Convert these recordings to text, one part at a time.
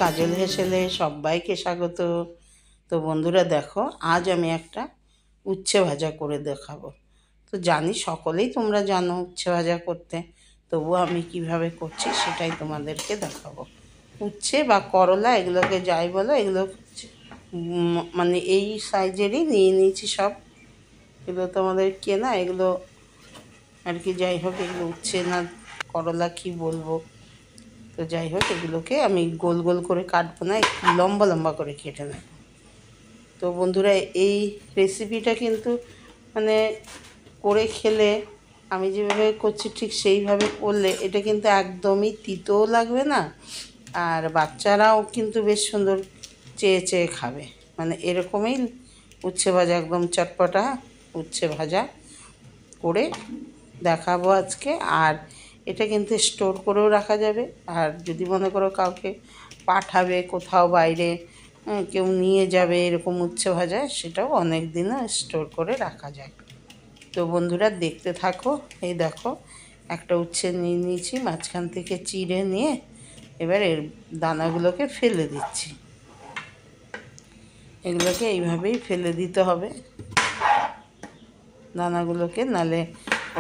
কাজল হেসেলে সবাইকে স্বাগত। তো বন্ধুরা দেখো, আজ আমি একটা উচ্ছে ভাজা করে দেখাবো। তো জানি সকলেই তোমরা জানো উচ্ছে ভাজা করতে, তবুও আমি কিভাবে করছি সেটাই তোমাদেরকে দেখাবো। উচ্ছে বা করলা এগুলোকে যাই বলো, এগুলো মানে এই সাইজেরই নিয়ে নিয়েছি সব। এগুলো তোমাদের কেনা, এগুলো আর কি, যাই হোক এগুলো উচ্ছে না করলা কি বলবো। তো যাই হোক এগুলোকে আমি গোল গোল করে কাটবো না, একটু লম্বা লম্বা করে কেটে নেব। তো বন্ধুরা, এই রেসিপিটা কিন্তু মানে করে খেলে, আমি যেভাবে করছি ঠিক সেইভাবে করলে এটা কিন্তু একদমই তিতও লাগবে না, আর বাচ্চারাও কিন্তু বেশ সুন্দর চেয়ে চেয়ে খাবে। মানে এরকমই উচ্ছে ভাজা, একদম চটপটা উচ্ছে ভাজা করে দেখাবো আজকে। আর এটা কিন্তু স্টোর করেও রাখা যাবে, আর যদি মনে করো কাউকে পাঠাবে কোথাও বাইরে, কেউ নিয়ে যাবে এরকম উচ্ছে ভাজা, সেটাও অনেক দিনও স্টোর করে রাখা যায়। তো বন্ধুরা দেখতে থাকো। এই দেখো, একটা উচ্ছে নিয়ে নিয়েছি, মাঝখান থেকে চিড়ে নিয়ে এবার এর দানাগুলোকে ফেলে দিচ্ছি। এগুলোকে এইভাবেই ফেলে দিতে হবে দানাগুলোকে, নালে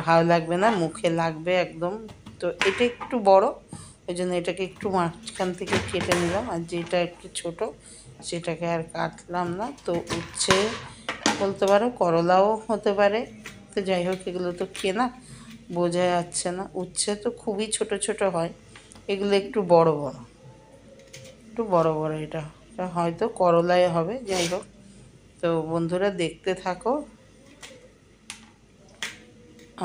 ভালো লাগবে না, মুখে লাগবে একদম। তো এটা একটু বড়, ওই জন্য এটাকে একটু মাঝখান থেকে কেটে নিলাম, আর যেটা একটু ছোট সেটাকে আর কাটলাম না। তো উচ্ছে বলতে পারো, করলাও হতে পারে। তো যাই হোক, এগুলো তো কেনা, বোঝা যাচ্ছে না। উচ্ছে তো খুবই ছোট ছোট হয়, এগুলো একটু বড় বড়, একটু বড় বড়। এটা হয়তো করলাই হবে, যাই হোক। তো বন্ধুরা দেখতে থাকো।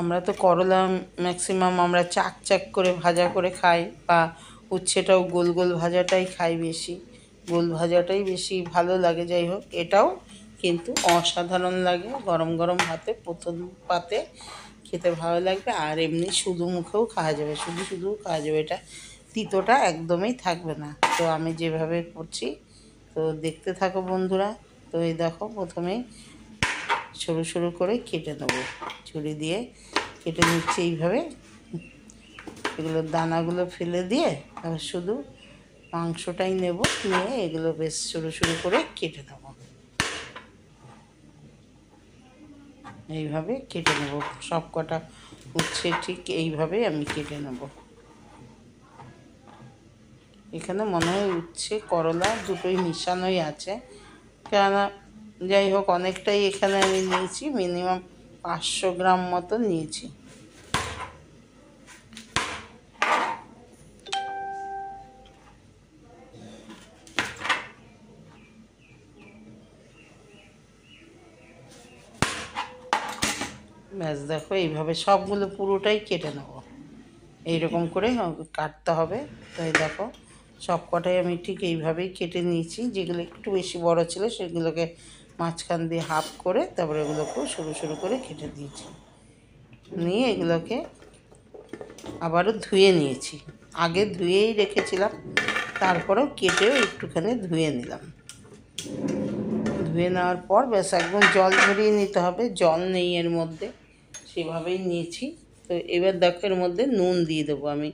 আমরা তো করলা ম্যাক্সিমাম আমরা চাক চাক করে ভাজা করে খাই, বা উচ্ছেটাও গোল গোল ভাজাটাই খাই বেশি, গোল ভাজাটাই বেশি ভালো লাগে। যাই হোক, এটাও কিন্তু অসাধারণ লাগে গরম গরম ভাতে, প্রথম পাতে খেতে ভালো লাগবে। আর এমনি শুধু মুখেও খাওয়া যাবে, শুধু শুধুও খাওয়া যাবে, এটা তিতোটা একদমই থাকবে না। তো আমি যেভাবে করছি, তো দেখতে থাকো বন্ধুরা। তো এই দেখো, প্রথমেই সরু সরু করে কেটে নেবো, ছুরি দিয়ে কেটে নিচ্ছি এইভাবে। এগুলোর দানাগুলো ফেলে দিয়ে তারপর শুধু মাংসটাই নেব, নিয়ে এগুলো বেশ সরু সরু করে কেটে নেব। এইভাবে কেটে নেব সব কটা উচ্ছে, ঠিক এইভাবেই আমি কেটে নেব। এখানে মনে হয় উচ্ছে করলা দুটোই মিশানোই আছে, কেননা যাই হোক অনেকটাই এখানে আমি নিয়েছি, মিনিমাম 500 গ্রাম মতো নিয়েছি। ব্যাস দেখো, এইভাবে সবগুলো পুরোটাই কেটে নেব, এইরকম করে কাটতে হবে। তাই দেখো, সব কটাই আমি ঠিক এইভাবেই কেটে নিয়েছি। যেগুলো একটু বেশি বড় ছিল সেগুলোকে মাঝখান দিয়ে হাফ করে তারপরে এগুলোকেও সরু সরু করে কেটে দিয়েছি। নিয়ে এগুলোকে আবারও ধুয়ে নিয়েছি, আগে ধুয়েই রেখেছিলাম, তারপরেও কেটেও একটুখানি ধুয়ে নিলাম। ধুয়ে নেওয়ার পর ব্যাস একদম জল ঝরিয়ে নিতে হবে, জল নেই এর মধ্যে, সেভাবেই নিয়েছি। তো এবার দেখো, এর মধ্যে নুন দিয়ে দেবো আমি,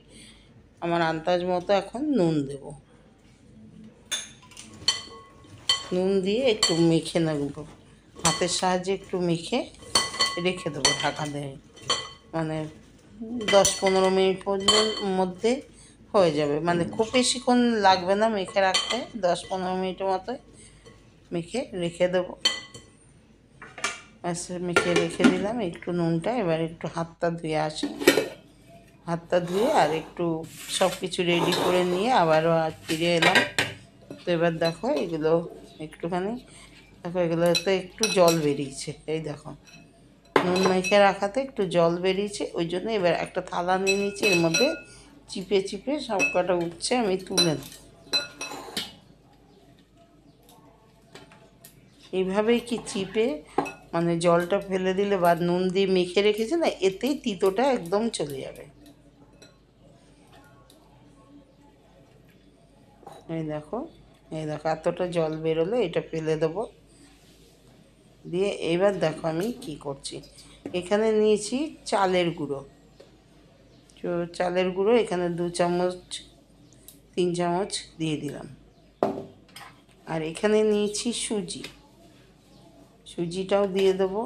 আমার আন্দাজ মতো এখন নুন দেব। নুন দিয়ে একটু মেখে নেব, হাতের সাহায্যে একটু মেখে রেখে দেবো ঢাকা দিয়ে। মানে 10-15 মিনিট পর্যন্ত মধ্যে হয়ে যাবে, মানে খুব বেশিক্ষণ লাগবে না মেখে রাখতে, 10-15 মিনিটের মতো মেখে রেখে দেবো। ব্যাস মেখে রেখে দিলাম একটু নুনটা। এবার একটু হাতটা ধুয়ে আসি, হাতটা ধুয়ে আর একটু সব কিছু রেডি করে নিয়ে আবারও ফিরে এলাম। তো এবার দেখো এগুলো একটুখানি, দেখো এগুলোতে একটু জল বেরিয়েছে, এই দেখো নুন মেখে রাখাতে একটু জল বেরিয়েছে, ওই জন্য এবার একটা থালা নিয়ে নিয়েছি, এর মধ্যে চিপে চিপে সব কটা উঠছে আমি তুলে দেব। এইভাবেই কি চিপে মানে জলটা ফেলে দিলে বা নুন দিয়ে মেখে রেখেছে না, এতেই তিতোটা একদম চলে যাবে। এই দেখো, এই দেখো এতটা জল বেরোলো, এটা ফেলে দেবো। দিয়ে এবার দেখো আমি কি করছি, এখানে নিয়েছি চালের গুঁড়ো। তো চালের গুঁড়ো এখানে 2 চামচ 3 চামচ দিয়ে দিলাম। আর এখানে নিয়েছি সুজিটাও দিয়ে দেবো,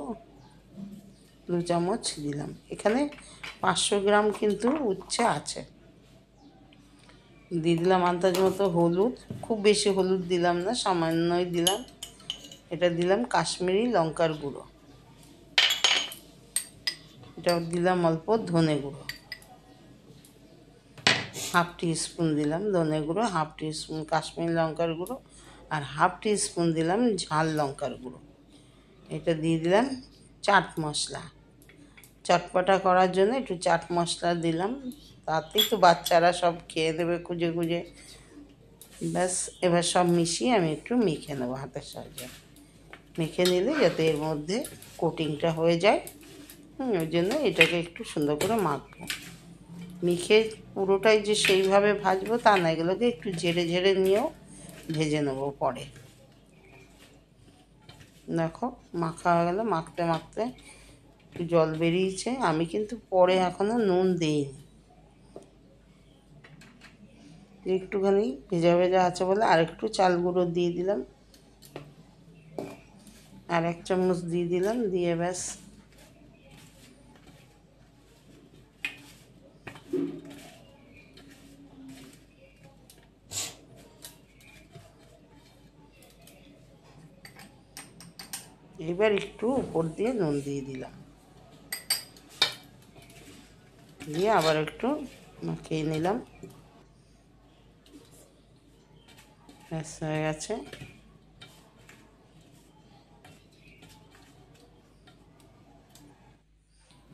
2 চামচ দিলাম। এখানে 500 গ্রাম কিন্তু উচ্ছে আছে। দিয়ে দিলাম আন্দাজ মতো হলুদ, খুব বেশি হলুদ দিলাম না, সামান্যই দিলাম। এটা দিলাম কাশ্মীরি লঙ্কার গুঁড়ো, এটা দিলাম অল্প ধনে গুঁড়ো, 1/2 টিস্পুন দিলাম ধনে গুঁড়ো, 1/2 টিস্পুন কাশ্মীরি লঙ্কার গুঁড়ো, আর 1/2 টিস্পুন দিলাম ঝাল লঙ্কার গুঁড়ো। এটা দিয়ে দিলাম চাট মশলা, চটপটা করার জন্য একটু চাট মশলা দিলাম, তাতেই তো বাচ্চারা সব খেয়ে দেবে খুঁজে খুঁজে। ব্যাস, এবার সব মিশিয়ে আমি একটু মেখে নেবো হাতের সাহায্যে। মেখে নিলে যাতে এর মধ্যে কোটিংটা হয়ে যায়, ওই জন্য এটাকে একটু সুন্দর করে মাখবো। মেখে পুরোটাই যে সেইভাবে ভাজবো তা না, এগুলোকে একটু ঝেড়ে ঝেড়ে নিয়েও ভেজে নেবো পরে। দেখো মাখা হয়ে গেল, মাখতে মাখতে একটু জল বেরিয়েছে। আমি কিন্তু পরে এখনও নুন দিইনি, একটুখানি ভেজা ভেজা আছে বলে আর একটু চাল গুঁড়ো দিয়ে দিলাম, আর 1 চামচ দিয়ে দিলাম, দিয়ে ব্যাস এবার একটু উপর দিয়ে নুন দিয়ে দিলাম, দিয়ে আবার একটু মাখিয়ে নিলাম। ব্যাস হয়ে গেছে।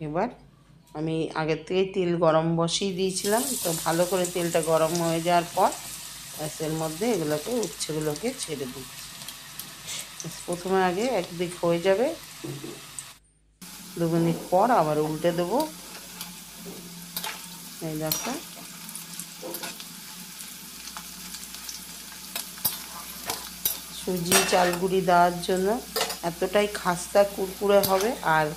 এবার আমি আগের থেকেই তেল গরম বসিয়ে দিয়েছিলাম, তো ভালো করে তেলটা গরম হয়ে যাওয়ার পর এর মধ্যে এগুলোকে উচ্ছেগুলোকে ছেড়ে দিচ্ছি। প্রথমে আগে একদিক হয়ে যাবে, 2 মিনিট পর আবার উল্টে দেবো। এই দেখো সুজি চালগুড়ি দেওয়ার জন্য এতটাই খাস্তা কুরকুরে হবে, আর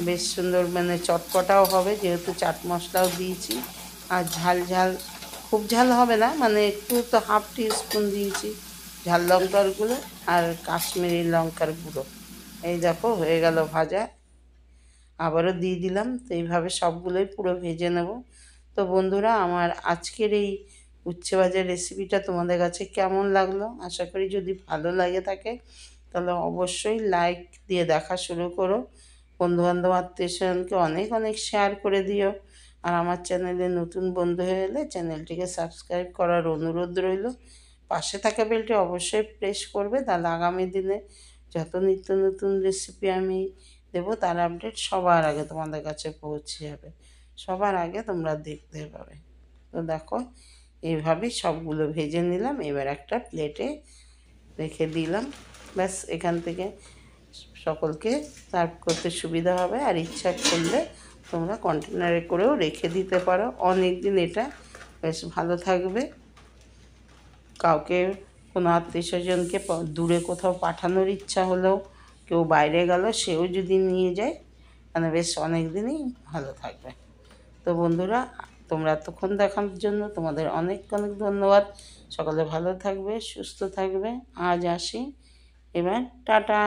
বেশ সুন্দর মানে চটপটাও হবে, যেহেতু চাট মশলাও দিয়েছি। আর ঝাল ঝাল, খুব ঝাল হবে না, মানে একটু তো 1/2 টিস্পুন দিয়েছি ঝাল লঙ্কার গুঁড়ো আর কাশ্মীরি লঙ্কার গুঁড়ো। এই দেখো হয়ে গেল ভাজা, আবারও দিয়ে দিলাম। তো এইভাবে সবগুলোই পুরো ভেজে নেব। তো বন্ধুরা, আমার আজকের এই উচ্ছে ভাজার রেসিপিটা তোমাদের কাছে কেমন লাগলো? আশা করি যদি ভালো লাগে থাকে তাহলে অবশ্যই লাইক দিয়ে দেখা শুরু করো। বন্ধুবান্ধব আত্মীয়স্বজনকে অনেক অনেক শেয়ার করে দিও। আর আমার চ্যানেলে নতুন বন্ধু হয়ে এলে চ্যানেলটিকে সাবস্ক্রাইব করার অনুরোধ রইল। পাশে থাকা বেলটি অবশ্যই প্রেস করবে, তাহলে আগামী দিনে যত নিত্য নতুন রেসিপি আমি দেবো তার আপডেট সবার আগে তোমাদের কাছে পৌঁছে যাবে, সবার আগে তোমরা দেখতে পাবে। তো দেখো এইভাবেই সবগুলো ভেজে নিলাম, এবার একটা প্লেটে রেখে দিলাম। ব্যাস এখান থেকে সকলকে সার্ভ করতে সুবিধা হবে। আর ইচ্ছা করলে তোমরা কন্টেনারে করেও রেখে দিতে পারো, অনেক দিন এটা বেশ ভালো থাকবে। কাউকে কোনো আত্মীয়স্বজনকে দূরে কোথাও পাঠানোর ইচ্ছা হলেও, কেউ বাইরে গেল সেও যদি নিয়ে যায়, মানে বেশ অনেক দিনই ভালো থাকবে। তো বন্ধুরা, তোমরা এতক্ষণ দেখার জন্য তোমাদের অনেক অনেক ধন্যবাদ। সকলে ভালো থাকবে, সুস্থ থাকবে। আজ আসি, এবার টাটা।